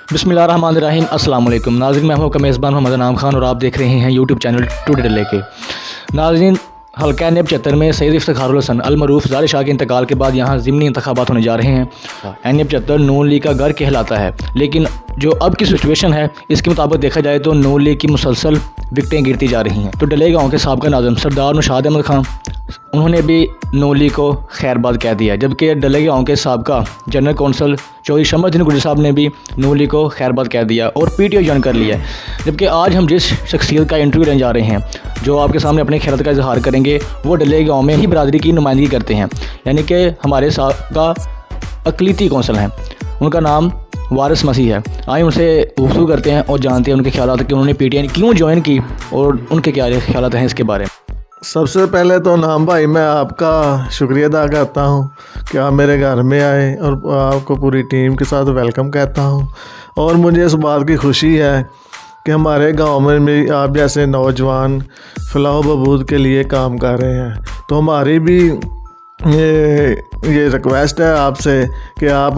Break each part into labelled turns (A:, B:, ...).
A: बिस्मिल्लाहिर्रहमानिर्रहीम। अस्सलाम वालेकुम नाज़रीन, मैं हूं आपका मेज़बान मोहम्मद नाम खान और आप देख रहे हैं यूट्यूब चैनल टुडे डले के। नाज़रीन, हल्का नेब 74 में सैयद इफ्तिखारुल हसन अल मरूफ ज़ार शाह के इंतकाल के बाद यहाँ ज़िमनी इंतखाबात होने जा रहे हैं। नेब 74 नून लीग का घर कहलाता है, लेकिन जो अब की सिचुएशन है इसके मुताबिक देखा जाए तो नून लीग की मुसलसल विकटें गिरती जा रही हैं। तो डले गाँव के साबका नाज़िम सरदार नौशाद अहमद खान, उन्होंने भी नून लीग को खैरबाद कह दिया, जबकि डले गाँव के साबका जनरल कौंसल चौधरी शमसुद्दीन गुजर साहब ने भी नून लीग को खैरबाद कह दिया और पीटीआई ज्वाइन कर लिया। जबकि आज हम जिस शख्सियत का इंटरव्यू लेने जा रहे हैं, जो आपके सामने अपने खैरत का इजहार करेंगे, वो डले गाँव में ही बरादरी की नुमाइंदगी करते हैं, यानी कि हमारे साबका अक़लीती कौंसल हैं। उनका नाम वारिस मसीह है। आइए उनसे गुफ्तगू करते हैं और जानते हैं उनके ख्यालात कि उन्होंने पीटीआई क्यों ज्वाइन की और उनके क्या ख्यालात हैं इसके बारे में।
B: सबसे पहले तो नाम भाई, मैं आपका शुक्रिया अदा करता हूँ कि आप मेरे घर में आए और आपको पूरी टीम के साथ वेलकम कहता हूँ। और मुझे इस बात की खुशी है कि हमारे गांव में भी आप जैसे नौजवान फलाह बहबूद के लिए काम कर रहे हैं। तो हमारी भी ये रिक्वेस्ट है आपसे कि आप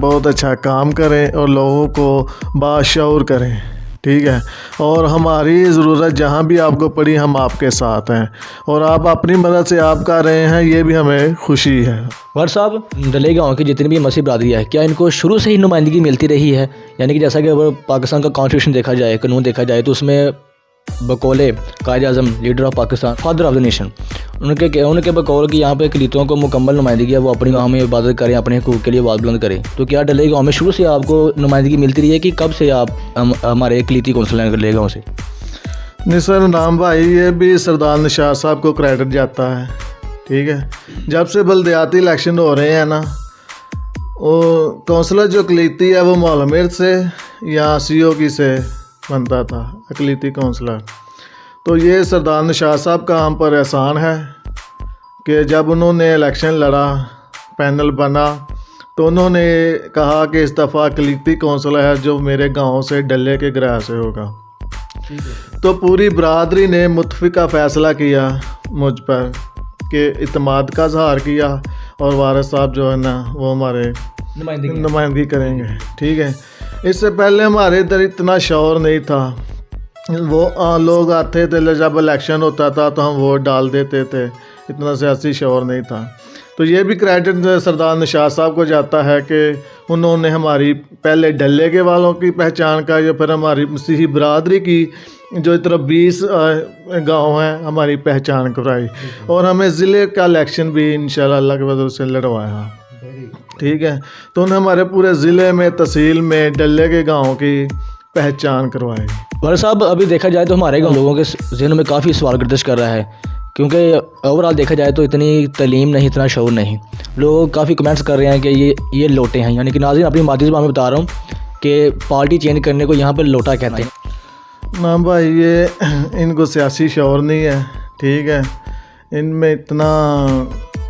B: बहुत अच्छा काम करें और लोगों को बाशऊर करें, ठीक है। और हमारी ज़रूरत जहाँ भी आपको पड़ी, हम आपके साथ हैं और आप अपनी मदद से आप कर रहे हैं, ये भी हमें खुशी है।
A: वार साहब, डले गाँव की जितनी भी मसीह बरादरी है, क्या इनको शुरू से ही नुमाइंदगी मिलती रही है? यानी कि जैसा कि अगर पाकिस्तान का कॉन्स्टिट्यूशन देखा जाए, कानून देखा जाए, तो उसमें बकौले Quaid Azam leader of Pakistan, father of the nation, उनके बकौल की यहाँ पे अक़लीतों को मुकम्मल नुमाइंदगी है, वो अपने गाँव में इबादत करें, अपने हकूक़ के लिए आवाज़ बुलंद करें। तो क्या डले गाँव में शुरू से आपको नुमाइंदगी मिलती रही है कि कब से आप हमारे अक़लीती कौंसल हैं डले गाँव से?
B: नहीं सर, नाम भाई ये भी सरदार नौशाद साहब को क्रेडिट जाता है, ठीक है। जब से बल्दियाती इलेक्शन हो रहे हैं ना, वो कौंसलर जो अक़लीती है वो मौलमेर से या COK से बनता था, अक़लीती कौंसलर। तो ये सरदार नौशाद साहब का हम पर एहसान है कि जब उन्होंने इलेक्शन लड़ा, पैनल बना, तो उन्होंने कहा कि इस दफ़ा अक़लीती कौंसलर है जो मेरे गांव से डले के ग्रह से होगा। तो पूरी बरादरी ने मुत्फिका फ़ैसला किया मुझ पर कि इत्मीद का इज़हार किया और वारिस साहब जो है ना वो हमारे नुमाइंदगी करेंगे, ठीक है। इससे पहले हमारे इधर इतना शौर नहीं था, वो लोग आते थे, जब इलेक्शन होता था तो हम वोट डाल देते थे, इतना सियासी शौर नहीं था। तो ये भी क्रेडिट सरदार नौशाद साहब को जाता है कि उन्होंने हमारी पहले डल्ले के वालों की पहचान का, या फिर हमारी मसीही बरादरी की जो इस तरह 20 गाँव हैं, हमारी पहचान कराई और हमें ज़िले का इलेक्शन भी इंशाल्लाह अल्लाह के वजह से लड़वाया, ठीक है। तो उन्होंने हमारे पूरे ज़िले में, तहसील में डल्ले के गाँव की पहचान करवाई।
A: वार साहब, अभी देखा जाए तो हमारे गाँव लोगों के जहनों में काफ़ी सवाल गर्दिश कर रहा है, क्योंकि ओवरऑल देखा जाए तो इतनी तालीम नहीं, इतना शऊर नहीं। लोग काफ़ी कमेंट्स कर रहे हैं कि ये लोटे हैं, यानी कि नाज़रीन अपनी मादी ज़बान में बता रहा हूँ कि पार्टी चेंज करने को यहाँ पर लोटा कहते हैं।
B: ना भाई, ये इनको सियासी शौर नहीं है, ठीक है। इनमें इतना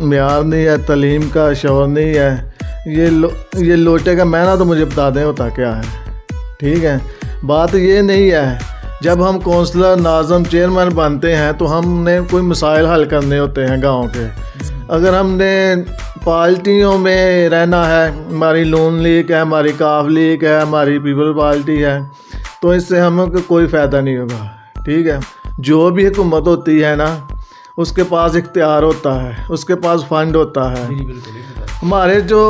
B: म्यार नहीं है, तालीम का शौर नहीं है। ये लोटे का मायना तो मुझे बता दें होता क्या है, ठीक है। बात ये नहीं है, जब हम कौंसलर, नाज़म, चेयरमैन बनते हैं तो हमने कोई मसाइल हल करने होते हैं गांव के। अगर हमने पार्टियों में रहना है, हमारी नून लीग है, हमारी काफ लीग है, हमारी पीपल पार्टी है, तो इससे हमें कोई फ़ायदा नहीं होगा, ठीक है। जो भी हुकूमत होती है ना, उसके पास इख्तियार होता है, उसके पास फंड होता है। हमारे जो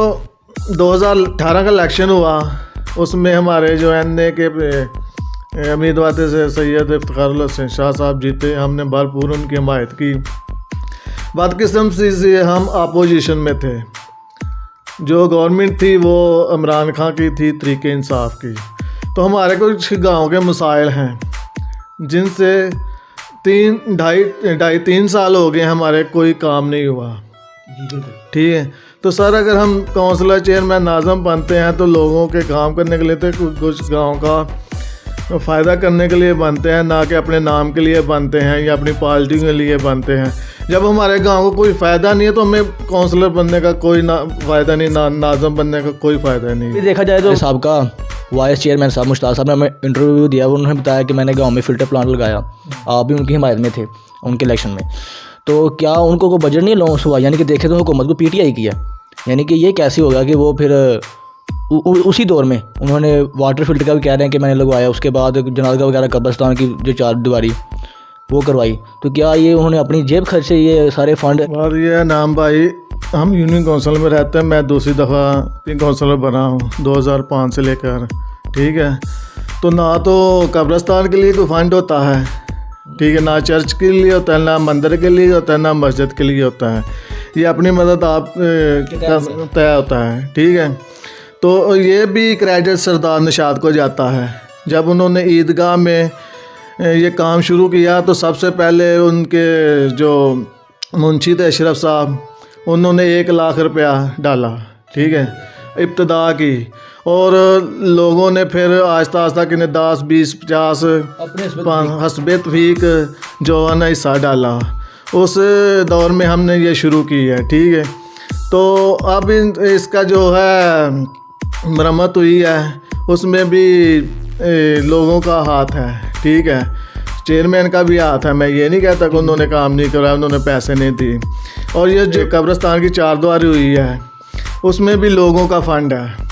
B: 2018 का इलेक्शन हुआ, उसमें हमारे जो NA के उम्मीदवार से सैयद इफ्तिखारुल हसन शाह साहब जीते, हमने भरपूर उनकी हिमायत की। बदकिस्मती से हम अपोजिशन में थे, जो गवर्नमेंट थी वो इमरान खान की थी, तरीके इंसाफ की। तो हमारे कुछ गांव के मसाइल हैं जिनसे 3 साल हो गए हमारे कोई काम नहीं हुआ, ठीक है। तो सर, अगर हम कौंसलर, चेयरमैन, नाज़म बनते हैं तो लोगों के काम करने के लिए, तो कुछ गांव का फ़ायदा करने के लिए बनते हैं, ना कि अपने नाम के लिए बनते हैं या अपनी पार्टी के लिए बनते हैं। जब हमारे गांव को कोई फ़ायदा नहीं है तो हमें कौंसलर बनने का कोई फ़ायदा नहीं, नाज़म बनने का कोई फ़ायदा नहीं।
A: देखा जाए तो साहब का वाइस चेयरमैन साहब मुश्ताक साहब ने हमें इंटरव्यू दिया, उन्होंने बताया कि मैंने गाँव में फिल्टर प्लांट लगाया, आप भी उनकी हिमायत में थे उनके इलेक्शन में। तो क्या उनको कोई बजट नहीं लॉन्च हुआ? यानी कि देखे तो हुकूमत को पीटीआई किया, यानी कि ये कैसे होगा कि वो फिर उसी दौर में उन्होंने वाटर फिल्टर का भी कह रहे हैं कि मैंने लगवाया, उसके बाद जनाजा वगैरह कब्रिस्तान की जो 4 दीवारी वो करवाई। तो क्या ये उन्होंने अपनी जेब खर्च से ये सारे फंड?
B: और ये नाम भाई, हम यूनियन काउंसिल में रहते हैं, मैं दूसरी दफ़ा काउंसलर बना हूँ 2005 से लेकर, ठीक है। तो ना तो कब्रिस्तान के लिए कोई फंड होता है, ठीक है, ना चर्च के लिए होता है, ना मंदिर के लिए होता है, ना मस्जिद के लिए होता है। ये अपनी मदद आप तय होता है, ठीक है। तो ये भी क्रेडिट सरदार निशात को जाता है। जब उन्होंने ईदगाह में ये काम शुरू किया तो सबसे पहले उनके जो मुंशी थे अशरफ साहब, उन्होंने 1 लाख रुपया डाला, ठीक है, इब्तदा की। और लोगों ने फिर आहिस्ता आहिस्ता कि 10, 20, 50 हस्बे तौफीक जो है ना हिस्सा डाला। उस दौर में हमने ये शुरू की है, ठीक है। तो अब इसका जो है मरम्मत हुई है, उसमें भी लोगों का हाथ है, ठीक है, चेयरमैन का भी हाथ है। मैं ये नहीं कहता कि उन्होंने काम नहीं करा, उन्होंने पैसे नहीं दिए। और ये जो कब्रिस्तान की 4 दीवारी हुई है उसमें भी लोगों का फंड है।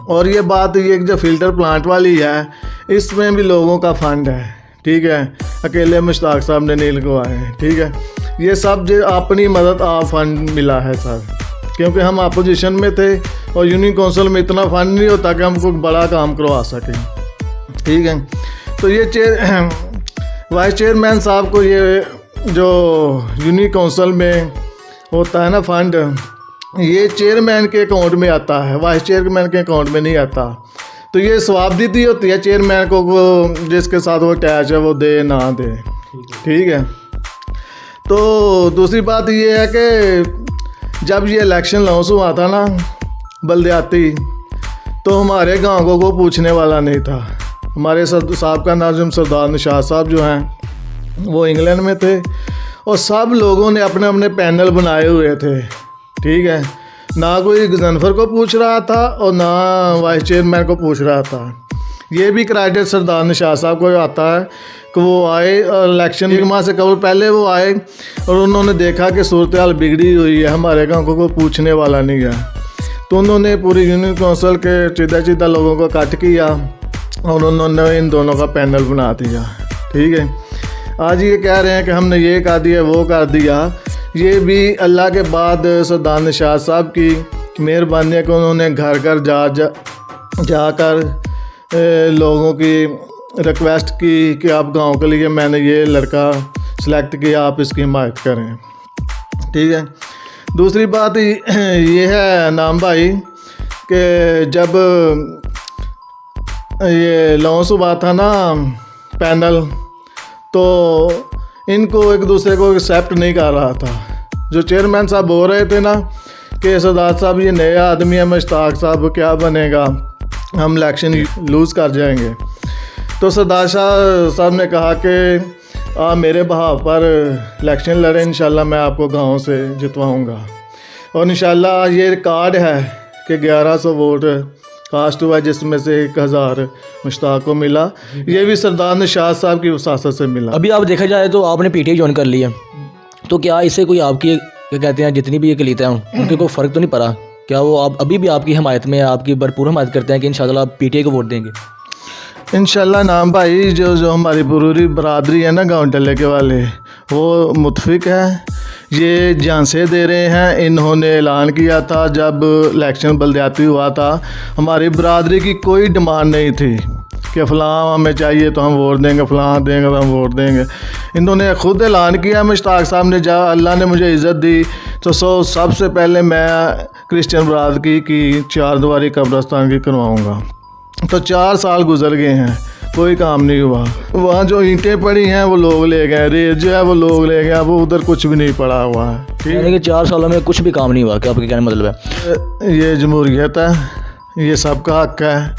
B: और ये बात ये जो फ़िल्टर प्लांट वाली है इसमें भी लोगों का फंड है, ठीक है, अकेले मुश्ताक साहब ने नहीं लगवाए, ठीक है। ये सब जो अपनी मदद आप फंड मिला है सर, क्योंकि हम अपोजिशन में थे और यूनियन काउंसिल में इतना फंड नहीं होता कि हम कोई बड़ा काम करवा सकें, ठीक है। तो ये वाइस चेयरमैन साहब को ये जो यूनियन काउंसिल में होता है ना फंड, ये चेयरमैन के अकाउंट में आता है, वाइस चेयरमैन के अकाउंट में नहीं आता। तो ये स्वाबदीदी होती है चेयरमैन को, जिसके साथ वो अटैच है वो दे ना दे, ठीक है। तो दूसरी बात ये है कि जब ये इलेक्शन लॉन्च हुआ था ना बल्दियाती, तो हमारे गाँव को कोई पूछने वाला नहीं था। हमारे साहब नाज़िम सरदार निशात साहब जो हैं वो इंग्लैंड में थे और सब लोगों ने अपने अपने पैनल बनाए हुए थे, ठीक है। ना कोई गजनफर को पूछ रहा था और ना वाइस चेयरमैन को पूछ रहा था। ये भी क्रेडिट सरदार निशात साहब को आता है कि वो आए इलेक्शन एक माह से कबल पहले वो आए और उन्होंने देखा कि सूरत हाल बिगड़ी हुई है, हमारे गाँव को कोई पूछने वाला नहीं है। तो उन्होंने पूरी यूनियन काउंसिल के सीधा लोगों को इकट्ठ किया और उन्होंने इन दोनों का पैनल बना दिया, ठीक है। आज ये कह रहे हैं कि हमने ये कर दिया वो कर दिया, ये भी अल्लाह के बाद सरदार निशात साहब की मेहरबानी है कि उन्होंने घर घर जाकर लोगों की रिक्वेस्ट की कि आप गांव के लिए मैंने ये लड़का सेलेक्ट किया, आप इसकी हिमायत करें, ठीक है। दूसरी बात ये है नाम भाई कि जब ये लॉन्च हुआ था ना पैनल, तो इनको एक दूसरे को एक्सेप्ट नहीं कर रहा था। जो चेयरमैन साहब बोल रहे थे ना कि सरदार साहब ये नए आदमी है, मुश्ताक साहब क्या बनेगा, हम इलेक्शन लूज़ कर जाएंगे। तो सरदार साहब ने कहा कि आप मेरे बहाव पर इलेक्शन लड़ें, इंशाल्लाह मैं आपको गांव से जितवाऊंगा। और इंशाल्लाह ये रिकॉर्ड है कि 1100 वोट कास्ट हुआ, जिसमें से 1000 मुश्ताक को मिला। ये भी सरदार निशात साहब की वसासत से मिला।
A: अभी आप देखा जाए तो आपने पीटीआई ज्वाइन कर लिया, तो क्या इससे कोई आपकी क्या कहते हैं जितनी भी ये कलीतें हैं उनके कोई फ़र्क तो नहीं पड़ा? क्या वो आप अभी भी आपकी हिमायत में आपकी भरपूर हिमायत करते हैं कि इंशाल्लाह आप पीटीआई को वोट देंगे?
B: इंशाल्लाह नाम भाई, जो हमारी पूरी बरादरी है ना गाँव टल्ले के वाले, वो मुतफिक है, ये झांसे दे रहे हैं। इन्होंने ऐलान किया था जब इलेक्शन बल्दियाती हुआ था, हमारी बरादरी की कोई डिमांड नहीं थी कि फ़लाँ हमें चाहिए तो हम वोट देंगे, फ़लाँ देंगे तो हम वोट देंगे। इन्होंने खुद ऐलान किया, मुश्ताक साहब ने, जब अल्लाह ने मुझे इज़्ज़त दी तो सबसे पहले मैं क्रिश्चियन बरादरी की 4 दीवारी कब्रिस्तान की करवाऊँगा। तो 4 साल गुजर गए हैं, कोई काम नहीं हुआ। वहाँ जो ईंटें पड़ी हैं वो लोग ले गए, रेत जो है वो लोग ले गए, वो उधर कुछ भी नहीं पड़ा हुआ है, ठीक है।
A: कि 4 सालों में कुछ भी काम नहीं हुआ, क्या आपके कहने मतलब है?
B: ये जमहूरियत है, ये सबका हक है।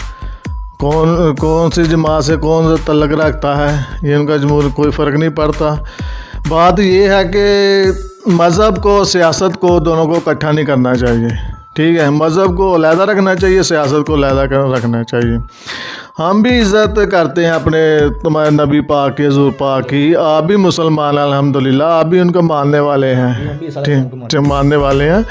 B: कौन सी जमात से कौन सा तल्लक रखता है, ये उनका जमहूर कोई फ़र्क नहीं पड़ता। बात ये है कि मज़हब को सियासत को दोनों को इकट्ठा नहीं करना चाहिए, ठीक है। मज़हब को अलहदा रखना चाहिए, सियासत को अलहदा रखना चाहिए। हम भी इज़्ज़त करते हैं अपने तुम्हारे नबी पाक की, हज़ूर पाक की। आप भी मुसलमान अल्हम्दुलिल्लाह, आप भी उनको मानने वाले हैं, ठीक, मानने वाले हैं।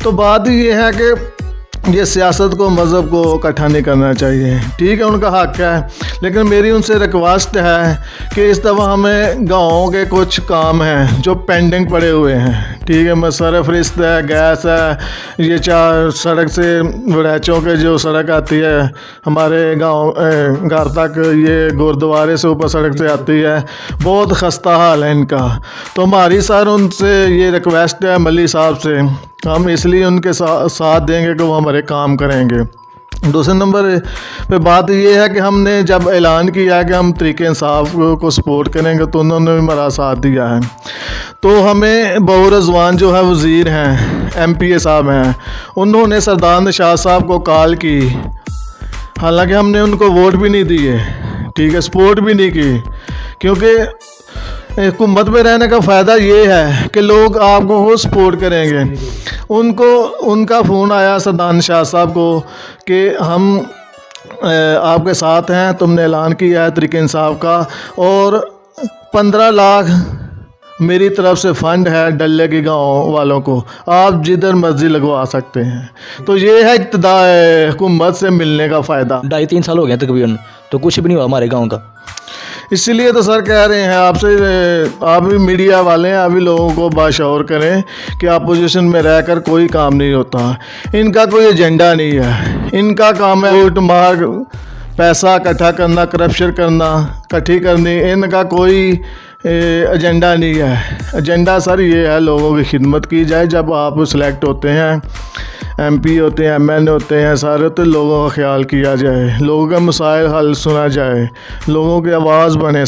B: तो बात ये है कि ये सियासत को, मज़हब को इकट्ठा नहीं करना चाहिए। ठीक है, उनका हक़ है, लेकिन मेरी उनसे रिक्वेस्ट है कि इस दफ़ा हमें गाँव के कुछ काम हैं जो पेंडिंग पड़े हुए हैं। ठीक है, मसला फ़रिश्त है, गैस है, ये 4 सड़क से वड़ैचों के जो सड़क आती है हमारे गांव घर तक, ये गुरुद्वारे से ऊपर सड़क से आती है, बहुत खस्ता हाल है इनका। तो हमारी सर उनसे ये रिक्वेस्ट है मली साहब से, हम इसलिए उनके साथ देंगे कि वो हमारे काम करेंगे। दूसरे नंबर पे बात ये है कि हमने जब ऐलान किया है कि हम तरीके इंसाफ को सपोर्ट करेंगे तो उन्होंने भी हमारा साथ दिया है। तो हमें बहु रज़वान जो है वज़ीर हैं, MPA साहब हैं, उन्होंने सरदार निशात साहब को कॉल की, हालांकि हमने उनको वोट भी नहीं दिए, ठीक है, सपोर्ट भी नहीं की, क्योंकि हुकूमत में रहने का फ़ायदा ये है कि लोग आपको सपोर्ट करेंगे। उनको उनका फ़ोन आया सरदार निशात साहब को कि हम आपके साथ हैं, तुमने ऐलान किया है तरीके इंसाफ का, और 15 लाख मेरी तरफ से फ़ंड है डल्ले के गाँव वालों को, आप जिधर मर्जी लगवा सकते हैं। तो ये है इक़्तिदार हुकूमत से मिलने का फ़ायदा।
A: 2.5-3 साल हो गए तकरीबन, तो कुछ भी नहीं हुआ हमारे गाँव का।
B: इसीलिए तो सर कह रहे हैं आपसे, आप भी मीडिया वाले हैं, अभी लोगों को बाशऊर करें कि अपोजिशन में रहकर कोई काम नहीं होता। इनका कोई एजेंडा नहीं है, इनका काम है वोट मार, पैसा इकट्ठा करना, करप्शन करना, इकट्ठी करनी, इनका कोई एजेंडा नहीं है। एजेंडा सर ये है लोगों की खिदमत की जाए। जब आप सिलेक्ट होते हैं, MP होते हैं, MN होते हैं सारे, तो लोगों का ख्याल किया जाए, लोगों का मसाइल हल सुना जाए, लोगों की आवाज़ बने।